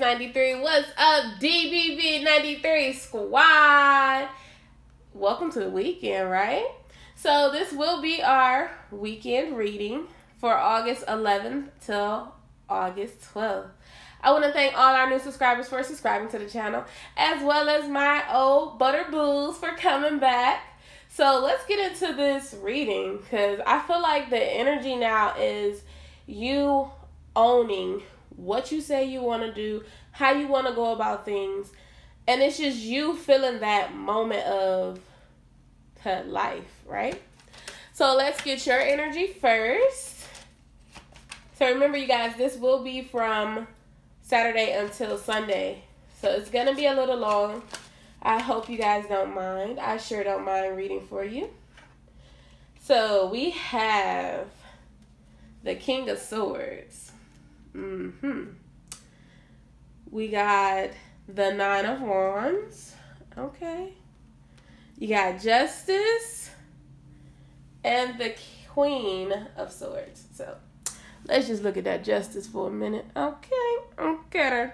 93. What's up, DBB 93 squad? Welcome to the weekend, right? So this will be our weekend reading for August 11th till August 12th. I want to thank all our new subscribers for subscribing to the channel, as well as my old butter boos for coming back. So let's get into this reading, because I feel like the energy now is you owning what you say you want to do, how you want to go about things, and it's just you feeling that moment of life, right? So let's get your energy first. So remember, you guys, this will be from Saturday until Sunday, so it's gonna be a little long. I hope you guys don't mind. I sure don't mind reading for you. So we have the King of Swords. We got the Nine of Wands. Okay. You got Justice and the Queen of Swords. So let's just look at that Justice for a minute. Okay.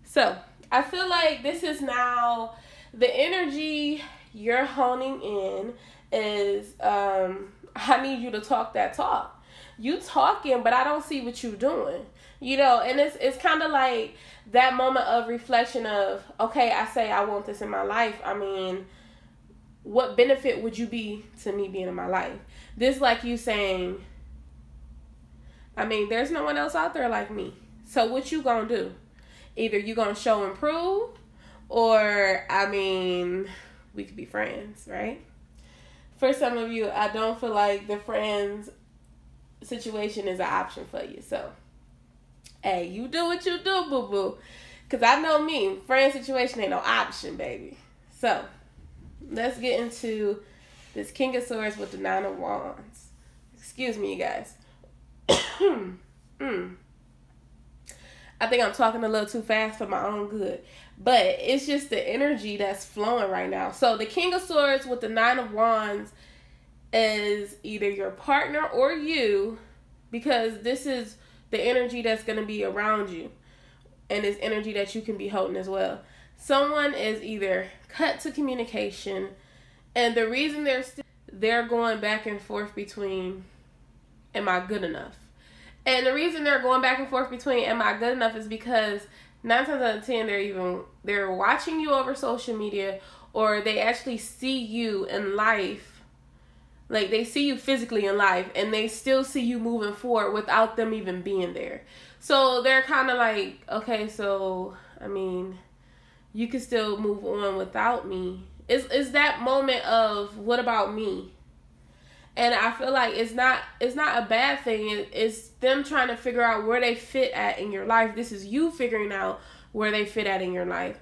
So I feel like this is now the energy you're honing in is I need you to talk that talk. You talking, but I don't see what you doing. You know, and it's kind of like that moment of reflection of, okay, I say I want this in my life. I mean, what benefit would you be to me being in my life? This like you saying, I mean, there's no one else out there like me. So what you gonna do? Either you gonna show and prove, or, I mean, we could be friends, right? For some of you, I don't feel like the friends situation is an option for you. So, hey, you do what you do, boo-boo. Because I know me, friend situation ain't no option, baby. So, let's get into this King of Swords with the Nine of Wands. Excuse me, you guys. I think I'm talking a little too fast for my own good. But it's just the energy that's flowing right now. So, the King of Swords with the Nine of Wands is either your partner or you, because this is the energy that's going to be around you, and it's energy that you can be holding as well. Someone is either cut to communication, and the reason they're going back and forth between, am I good enough? And the reason they're going back and forth between am I good enough is because 9 times out of 10 they're watching you over social media, or they actually see you in life. Like, they see you physically in life, and they still see you moving forward without them even being there. So they're kind of like, okay, so, I mean, you can still move on without me. It's that moment of, what about me? And I feel like it's not a bad thing. It's them trying to figure out where they fit at in your life. This is you figuring out where they fit at in your life.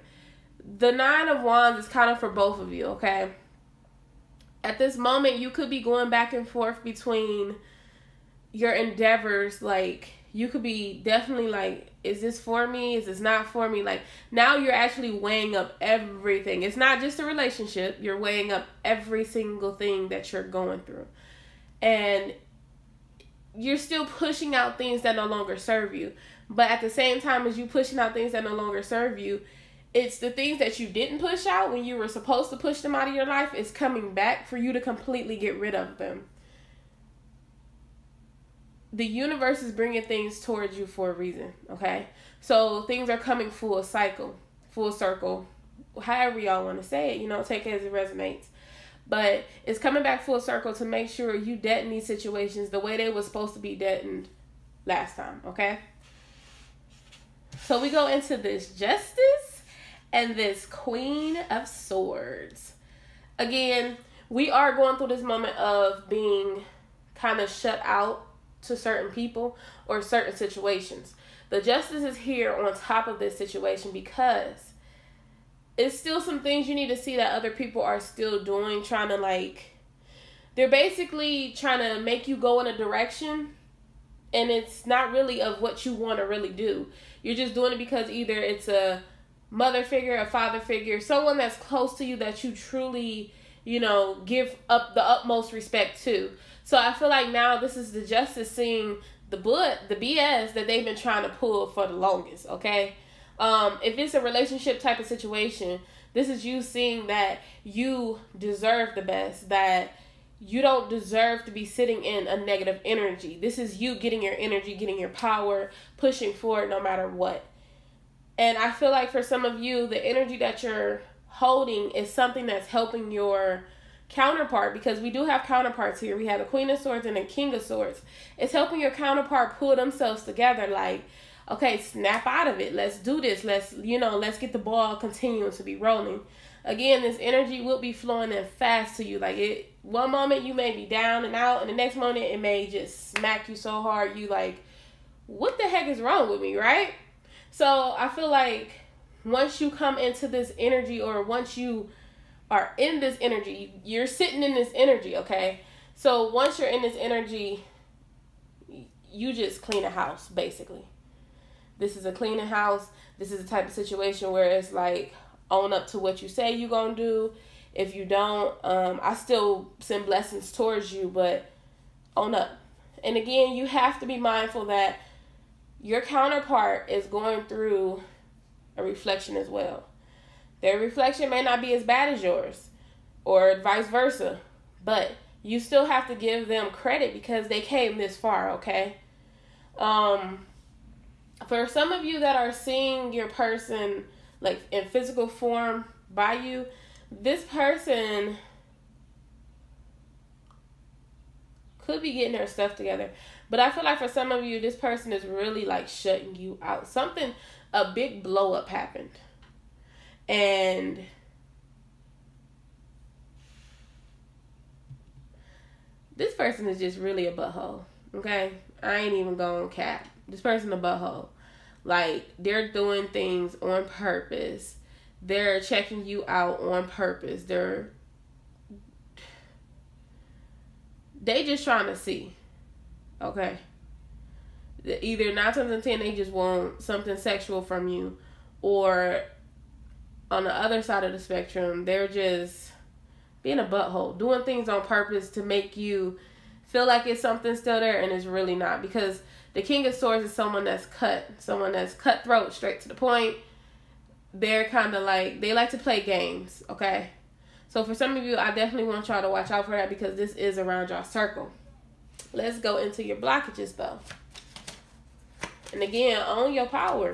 The Nine of Wands is kind of for both of you, okay? At this moment, you could be going back and forth between your endeavors. Like, you could be definitely like, is this for me? Is this not for me? Like, now you're actually weighing up everything. It's not just a relationship. You're weighing up every single thing that you're going through. And you're still pushing out things that no longer serve you. But at the same time as you pushing out things that no longer serve you, it's the things that you didn't push out when you were supposed to push them out of your life is coming back for you to completely get rid of them. The universe is bringing things towards you for a reason, okay? So things are coming full circle, however y'all want to say it, you know, take it as it resonates. But it's coming back full circle to make sure you dealt in these situations the way they were supposed to be dealt in last time, okay? So we go into this Justice and this Queen of Swords. Again, we are going through this moment of being kind of shut out to certain people or certain situations. The Justice is here on top of this situation because it's still some things you need to see that other people are still doing, trying to like, they're basically trying to make you go in a direction, and it's not really of what you want to really do. You're just doing it because either it's a mother figure, a father figure, someone that's close to you that you truly, you know, give up the utmost respect to. So I feel like now this is the Justice seeing the BS that they've been trying to pull for the longest, okay? If it's a relationship type of situation, this is you seeing that you deserve the best, that you don't deserve to be sitting in a negative energy. This is you getting your energy, getting your power, pushing forward no matter what. And I feel like for some of you, the energy that you're holding is something that's helping your counterpart, because we do have counterparts here. We have a Queen of Swords and a King of Swords. It's helping your counterpart pull themselves together, like, okay, snap out of it. Let's do this. Let's get the ball continuing to be rolling. Again, this energy will be flowing in fast to you. Like, one moment you may be down and out, and the next moment it may just smack you so hard you like, what the heck is wrong with me, right? So I feel like once you come into this energy, or once you are in this energy, you're sitting in this energy, okay? So once you're in this energy, you just clean a house, basically. This is a cleaning house. This is the type of situation where it's like, own up to what you say you're going to do. If you don't, I still send blessings towards you, but own up. And again, you have to be mindful that your counterpart is going through a reflection as well. Their reflection may not be as bad as yours, or vice versa, but you still have to give them credit because they came this far, okay? For some of you that are seeing your person like in physical form by you, this person could be getting their stuff together. But I feel like for some of you, this person is really like shutting you out. A big blow up happened. And this person is just really a butthole. Okay? I ain't even going cap. This person a butthole. Like, they're doing things on purpose. They're checking you out on purpose. They just trying to see. Okay? Either 9 times out of 10 they just want something sexual from you, or on the other side of the spectrum, they're just being a butthole, doing things on purpose to make you feel like it's something still there, and it's really not. Because the King of Swords is someone that's cutthroat, straight to the point. They're kind of like, they like to play games, okay? So for some of you, I definitely want y'all to watch out for that, because this is around y'all circle. Let's go into your blockages, though. And again, own your power.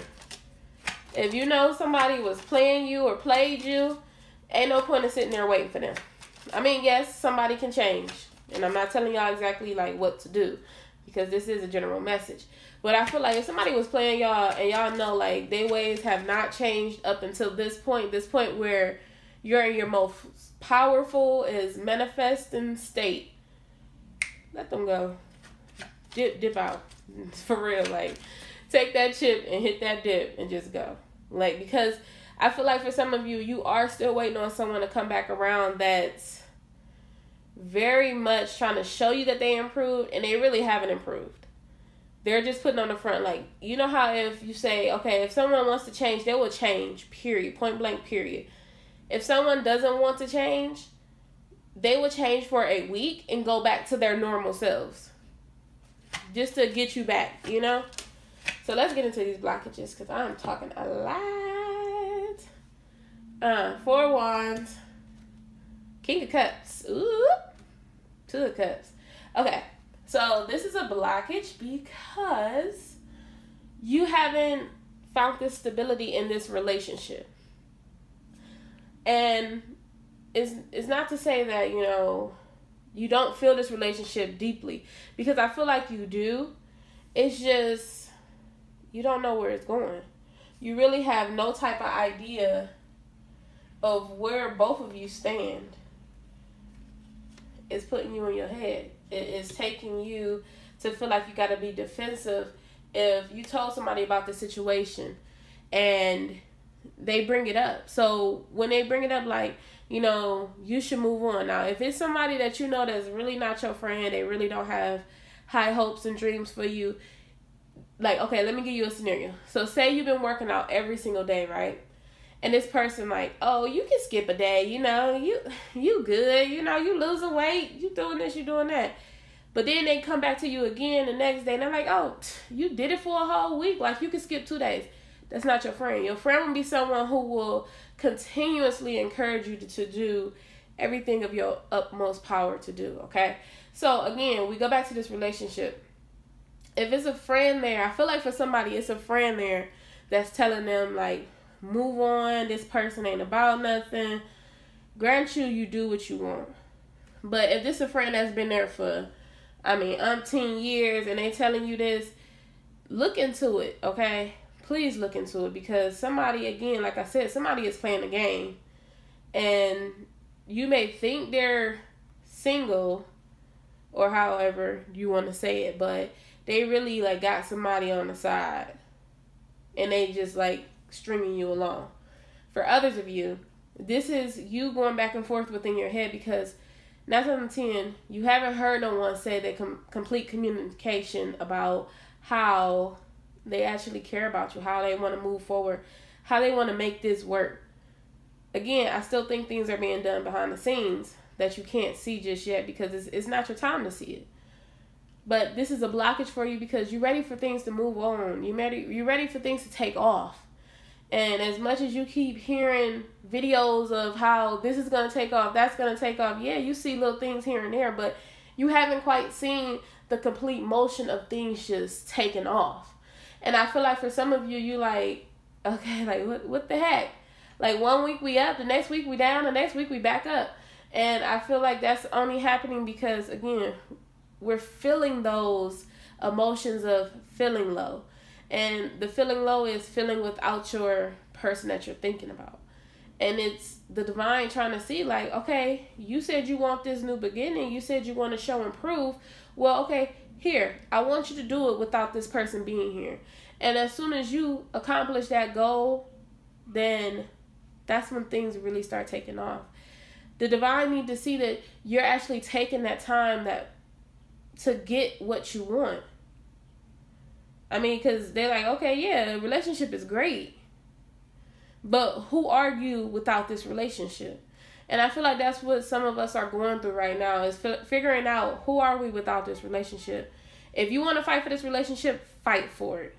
If you know somebody was playing you or played you, ain't no point in sitting there waiting for them. I mean, yes, somebody can change. And I'm not telling y'all exactly like what to do, because this is a general message. But I feel like if somebody was playing y'all and y'all know like their ways have not changed up until this point where you're in your most powerful is manifesting state, let them go. Dip out. For real, like, take that chip and hit that dip and just go. Like, because I feel like for some of you, you are still waiting on someone to come back around that's very much trying to show you that they improved, and they really haven't improved. They're just putting on the front, like, you know how if you say, okay, if someone wants to change, they will change, period, point blank, period. If someone doesn't want to change, they will change for a week and go back to their normal selves. Just to get you back, you know? So let's get into these blockages, because I'm talking a lot. 4 of Wands. King of Cups. Ooh. 2 of Cups. Okay. So this is a blockage because you haven't found this stability in this relationship. And it's not to say that, you know, you don't feel this relationship deeply, because I feel like you do. It's just you don't know where it's going. You really have no type of idea of where both of you stand. It's putting you in your head. It is taking you to feel like you got to be defensive. If you told somebody about the situation and they bring it up. So when they bring it up, like, you know, you should move on. Now, if it's somebody that you know that's really not your friend, they really don't have high hopes and dreams for you. Like, okay, let me give you a scenario. So say you've been working out every single day, right? And this person like, oh, you can skip a day, you know, you good, you know, you losing weight, you doing this, you doing that. But then they come back to you again the next day and they're like, oh, you did it for a whole week, like you can skip 2 days. That's not your friend. Your friend will be someone who will continuously encourage you to do everything of your utmost power to do, okay? So, again, we go back to this relationship. If it's a friend there, I feel like for somebody, it's a friend there that's telling them, like, move on, this person ain't about nothing. Grant you do what you want. But if this is a friend that's been there for, umpteen years, and they telling you this, look into it, okay? Please look into it, because somebody, again, like I said, somebody is playing the game. And you may think they're single, or however you want to say it, but they really, like, got somebody on the side. And they just, like, stringing you along. For others of you, this is you going back and forth within your head, because 9 times out of 10, you haven't heard no one say that complete communication about how they actually care about you, how they want to move forward, how they want to make this work. Again, I still think things are being done behind the scenes that you can't see just yet, because it's not your time to see it. But this is a blockage for you, because you're ready for things to move on. You're ready for things to take off. And as much as you keep hearing videos of how this is going to take off, that's going to take off, yeah, you see little things here and there, but you haven't quite seen the complete motion of things just taking off. And I feel like for some of you, you like, okay, like what the heck? Like 1 week we up, the next week we down, the next week we back up. And I feel like that's only happening because, again, we're feeling those emotions of feeling low. And the feeling low is feeling without your person that you're thinking about. And it's the divine trying to see, like, okay, you said you want this new beginning. You said you want to show and prove. Well, okay, here, I want you to do it without this person being here. And as soon as you accomplish that goal, then that's when things really start taking off. The divine need to see that you're actually taking that time to get what you want. Because they're like, okay, yeah, the relationship is great, but who are you without this relationship? And I feel like that's what some of us are going through right now, is figuring out who are we without this relationship. If you want to fight for this relationship, fight for it.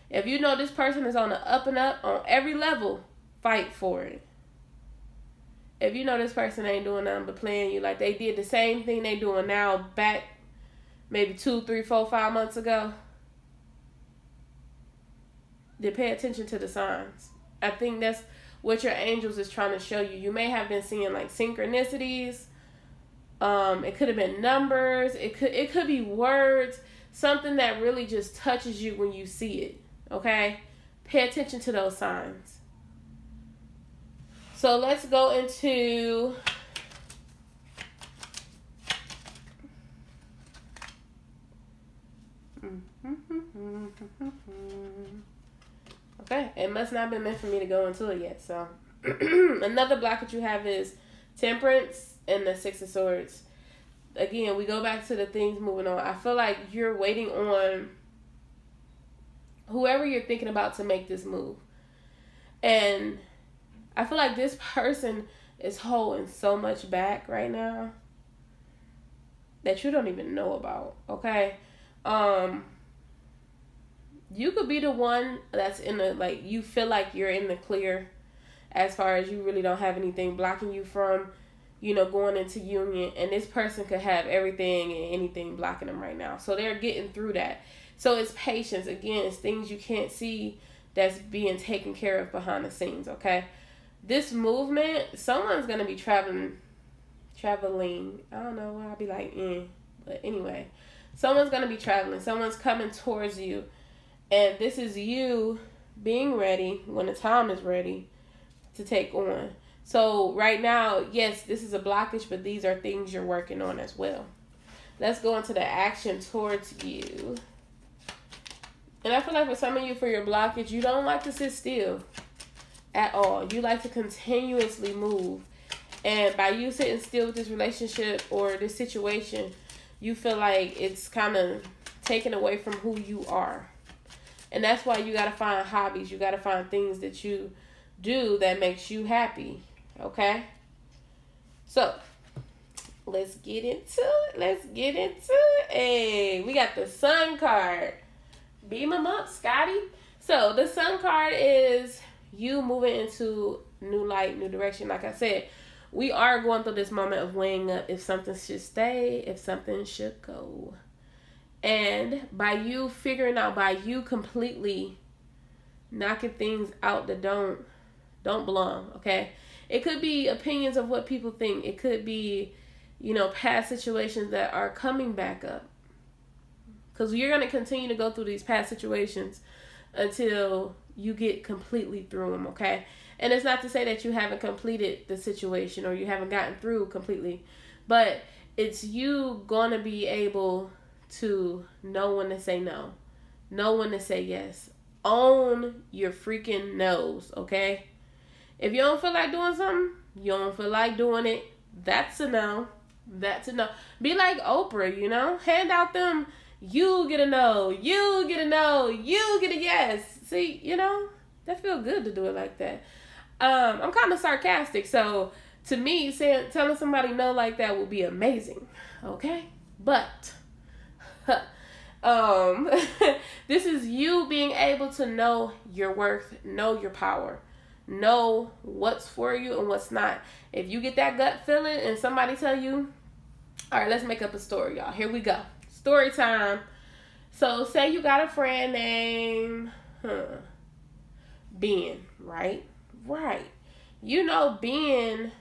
If you know this person is on the up and up on every level, fight for it. If you know this person ain't doing nothing but playing you, like they did the same thing they doing now back maybe 2, 3, 4, 5 months ago, then pay attention to the signs. I think that's what your angels is trying to show you. You may have been seeing like synchronicities. It could have been numbers. It could be words. Something that really just touches you when you see it. Okay? Pay attention to those signs. So let's go into okay, it must not have been meant for me to go into it yet. So another block that you have is Temperance and the 6 of Swords. Again, we go back to the things moving on. I feel like you're waiting on whoever you're thinking about to make this move. And I feel like this person is holding so much back right now that you don't even know about, okay? You could be the one that's in the, like, you feel like you're in the clear as far as you really don't have anything blocking you from, going into union. And this person could have everything and anything blocking them right now. So they're getting through that. So it's patience. Again, it's things you can't see that's being taken care of behind the scenes, okay? This movement, someone's going to be traveling. I don't know, I'll be like, but anyway. Someone's going to be traveling. Someone's coming towards you. And this is you being ready when the time is ready to take on. So right now, yes, this is a blockage, but these are things you're working on as well. Let's go into the action towards you. And I feel like for some of you, for your blockage, you don't like to sit still at all. You like to continuously move. And by you sitting still with this relationship or this situation, you feel like it's kind of taken away from who you are. And that's why you got to find hobbies. You got to find things that you do that makes you happy. Okay? So, let's get into it. Hey, we got the Sun card. Beam them up, Scotty. So the Sun card is you moving into new light, new direction. Like I said, we are going through this moment of weighing up if something should stay, if something should go. And by you figuring out, by you completely knocking things out that don't belong, okay? It could be opinions of what people think. It could be, you know, past situations that are coming back up. Because you're going to continue to go through these past situations until you get completely through them, okay? And it's not to say that you haven't completed the situation or you haven't gotten through completely, but it's you going to be able to know when to say no, know when to say yes. Own your freaking nose, okay? If you don't feel like doing something, you don't feel like doing it, that's a no. That's a no. Be like Oprah, you know? Hand out them, you get a no, you get a no, you get a yes. See, you know? That feel good to do it like that. I'm kind of sarcastic, so to me, telling somebody no like that would be amazing, okay? But this is you being able to know your worth, know your power, know what's for you and what's not. If you get that gut feeling and somebody tell you, all right, let's make up a story, y'all. Here we go. Story time. So say you got a friend named Ben, right? Right. You know Ben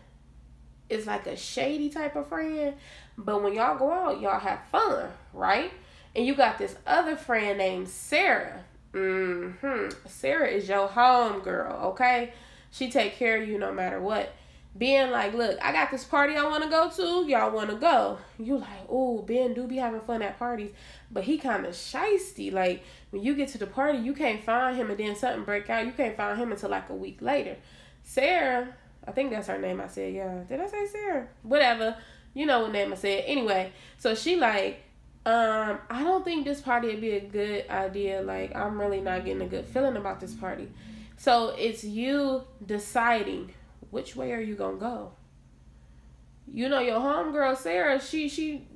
is like a shady type of friend, but when y'all go out, y'all have fun, right? And you got this other friend named Sarah. Sarah is your home girl, okay? She take care of you no matter what. Being like, look, I got this party I want to go to. Y'all want to go? You like, oh, Ben do be having fun at parties, but he kind of shysty. Like, when you get to the party, you can't find him, and then something break out. You can't find him until like a week later. Sarah, I think that's her name I said, yeah. Did I say Sarah? Whatever. You know what name I said. Anyway, so she like, I don't think this party would be a good idea. Like, I'm really not getting a good feeling about this party. So it's you deciding which way are you gonna go. You know, your homegirl Sarah, she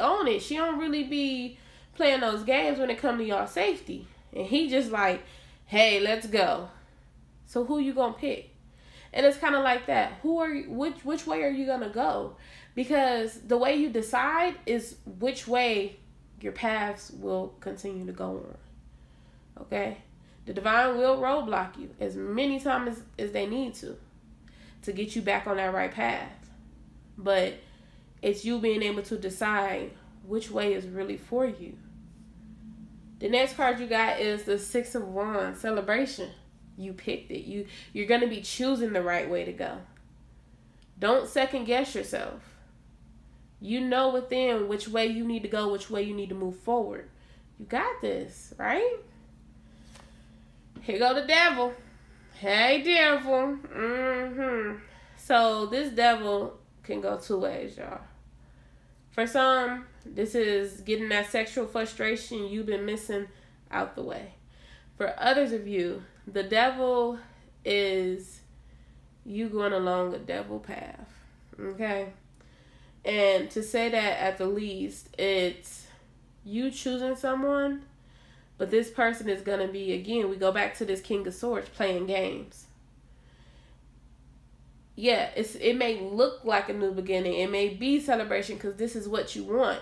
own it. She don't really be playing those games when it come to y'all safety. And he just like, hey, let's go. So who you gonna pick? And it's kind of like that. Which way are you gonna go? Because the way you decide is which way your paths will continue to go on. Okay? The divine will roadblock you as many times as they need to get you back on that right path. But it's you being able to decide which way is really for you. The next card you got is the Six of Wands, celebration. You picked it. You're going to be choosing the right way to go. Don't second guess yourself. You know within which way you need to go, which way you need to move forward. You got this, right? Here go the devil. Hey, devil. So this devil can go two ways, y'all. For some, this is getting that sexual frustration you've been missing out the way. For others of you, the devil is you going along a devil path. Okay? And to say that at the least, it's you choosing someone, but this person is going to be, again, we go back to this King of Swords, playing games. Yeah, it may look like a new beginning. It may be celebration because this is what you want.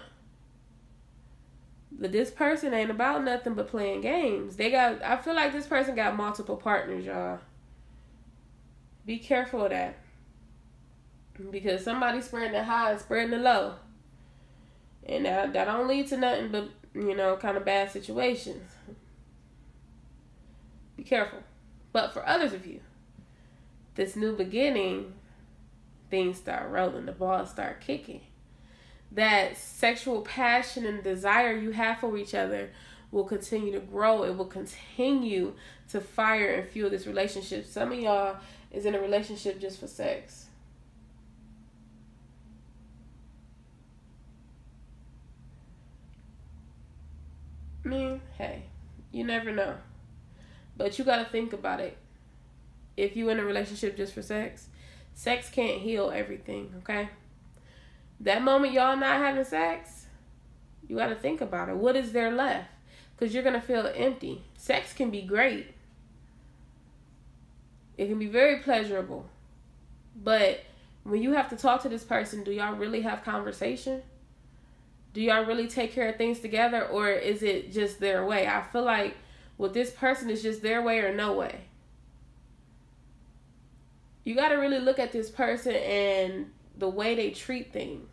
But this person ain't about nothing but playing games. I feel like this person got multiple partners, y'all. Be careful of that. Because somebody's spreading the high and spreading the low. And that don't lead to nothing but, kind of bad situations. Be careful. But for others of you, this new beginning, things start rolling. The balls start kicking. That sexual passion and desire you have for each other will continue to grow. It will continue to fire and fuel this relationship. Some of y'all is in a relationship just for sex. I mean, hey, you never know. But you got to think about it. If you're in a relationship just for sex, sex can't heal everything, okay? That moment y'all not having sex, you got to think about it. What is there left? because you're going to feel empty. Sex can be great. It can be very pleasurable. But when you have to talk to this person, do y'all really have conversation? Do y'all really take care of things together, or is it just their way? I feel like with this person, it's just their way or no way. You got to really look at this person and the way they treat things.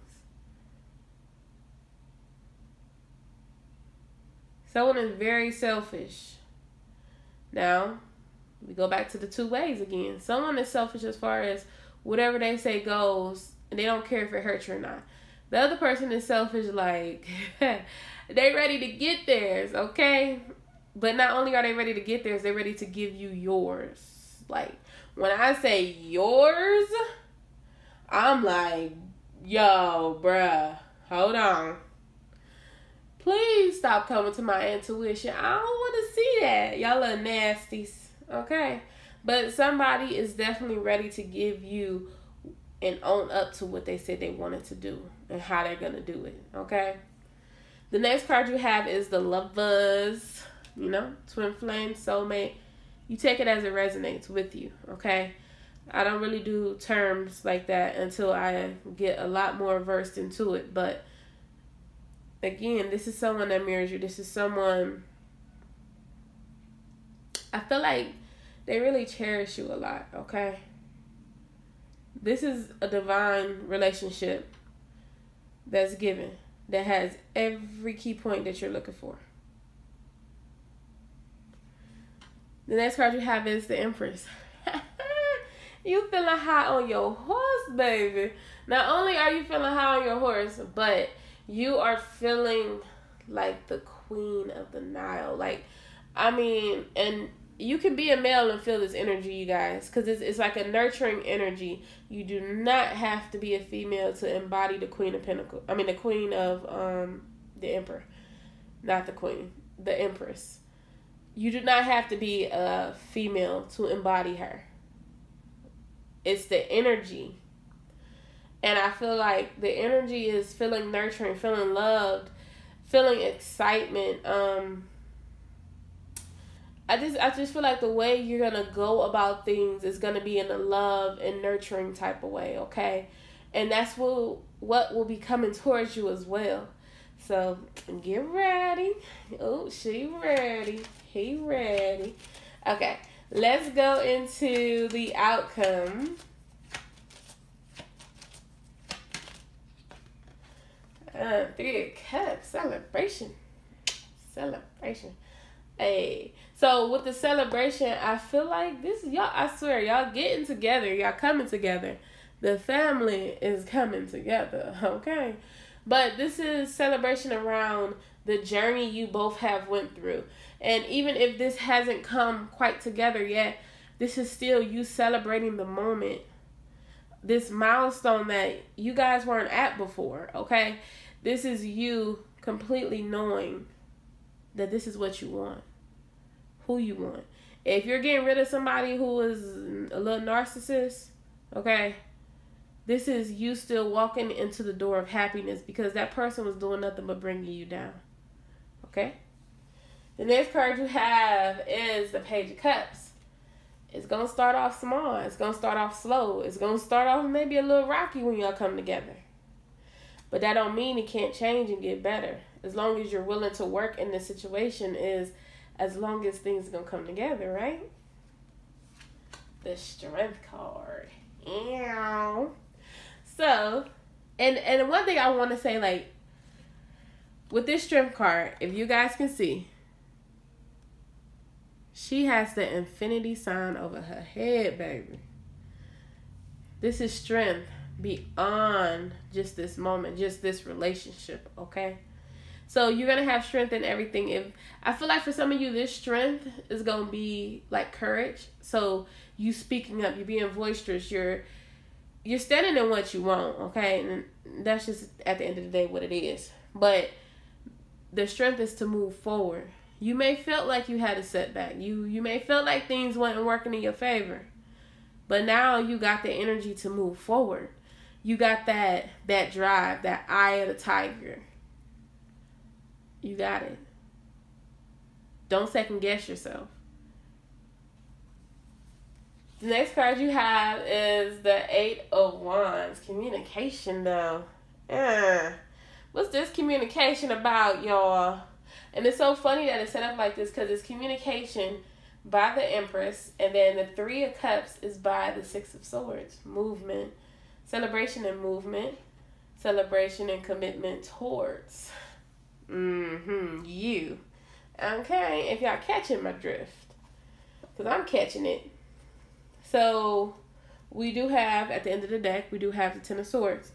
Someone is very selfish. Now, we go back to the two ways again. Someone is selfish as far as whatever they say goes, and they don't care if it hurts you or not. The other person is selfish, like, they ready to get theirs, okay? But not only are they ready to get theirs, they're ready to give you yours. Like, when I say yours, I'm like, yo, bruh, hold on. Please stop coming to my intuition. I don't want to see that. Y'all little nasties, okay? But somebody is definitely ready to give you and own up to what they said they wanted to do and how they're going to do it, okay? The next card you have is the Lovers, you know, twin flame, soulmate. You take it as it resonates with you, okay? I don't really do terms like that until I get a lot more versed into it. But again, this is someone that mirrors you. This is someone, I feel like they really cherish you a lot, okay? This is a divine relationship that's given, that has every key point that you're looking for. The next card you have is the Empress. You feeling high on your horse, baby. Not only are you feeling high on your horse, but you are feeling like the queen of the Nile. Like, I mean, and you can be a male and feel this energy, you guys, because it's like a nurturing energy. You do not have to be a female to embody the Queen of Pentacles. I mean, the Queen of the Emperor. Not the Queen, the Empress. You do not have to be a female to embody her. It's the energy. And I feel like the energy is feeling nurturing, feeling loved, feeling excitement. I just feel like the way you're going to go about things is going to be in a love and nurturing type of way, okay? And that's what will be coming towards you as well. So, get ready. Oh, she ready. He ready. Okay, let's go into the outcome. Three of Cups. Celebration. Hey. So, with the celebration, I feel like this, y'all, I swear, y'all getting together. Y'all coming together. The family is coming together, okay? But this is celebration around the journey you both have went through. And even if this hasn't come quite together yet, this is still you celebrating the moment. This milestone that you guys weren't at before, okay? This is you completely knowing that this is what you want. Who you want. If you're getting rid of somebody who is a little narcissist, okay? This is you still walking into the door of happiness because that person was doing nothing but bringing you down. Okay? The next card you have is the Page of Cups. It's going to start off small. It's going to start off slow. It's going to start off maybe a little rocky when y'all come together. But that don't mean it can't change and get better. As long as you're willing to work in this situation is as long as things are going to come together, right? The Strength card. Ew. So, and one thing I want to say, like, with this Strength card, if you guys can see, she has the infinity sign over her head, baby. This is strength beyond just this moment, just this relationship, okay? So you're going to have strength in everything. If I feel like for some of you, this strength is going to be like courage. So you speaking up, you're being boisterous, you're standing in what you want, okay? And that's just at the end of the day what it is. But the strength is to move forward. You may feel like you had a setback. You may feel like things weren't working in your favor. But now you got the energy to move forward. You got that drive, that eye of the tiger. You got it. Don't second guess yourself. The next card you have is the Eight of Wands. Communication, though. What's this communication about, y'all? And it's so funny that it's set up like this because it's communication by the Empress, and then the Three of Cups is by the Six of Swords. Movement, celebration and movement, celebration and commitment towards you. Okay, if y'all catching my drift, because I'm catching it. So we do have, at the end of the deck, we do have the Ten of Swords.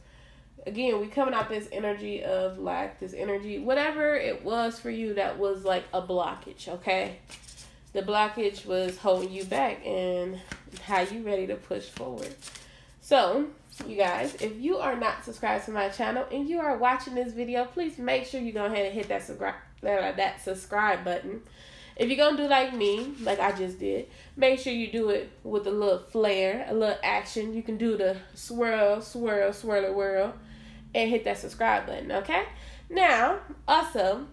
Again, we coming out this energy of lack, this energy, whatever it was for you that was like a blockage, okay? The blockage was holding you back, and how you ready to push forward. So, you guys, if you are not subscribed to my channel and you are watching this video, please make sure you go ahead and hit that subscribe button. If you're going to do like me, like I just did, make sure you do it with a little flair, a little action. You can do the swirl, swirl, swirl, whirl, and hit that subscribe button, okay? Now, also,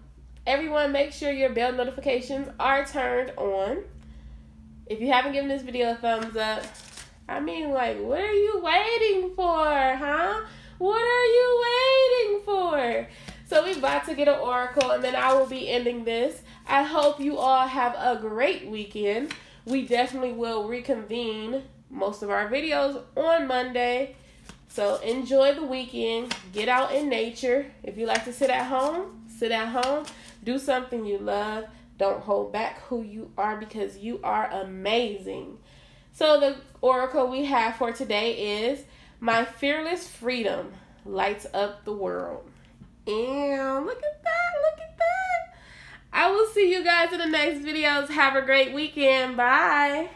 everyone make sure your bell notifications are turned on. If you haven't given this video a thumbs up, I mean, like, what are you waiting for, huh? What are you waiting for? So we're about to get an oracle, and then I will be ending this. I hope you all have a great weekend. We definitely will reconvene most of our videos on Monday. So enjoy the weekend. Get out in nature. If you like to sit at home, sit at home. Do something you love. Don't hold back who you are, because you are amazing. So the oracle we have for today is, my fearless freedom lights up the world. And look at that. Look at that. I will see you guys in the next videos. Have a great weekend. Bye.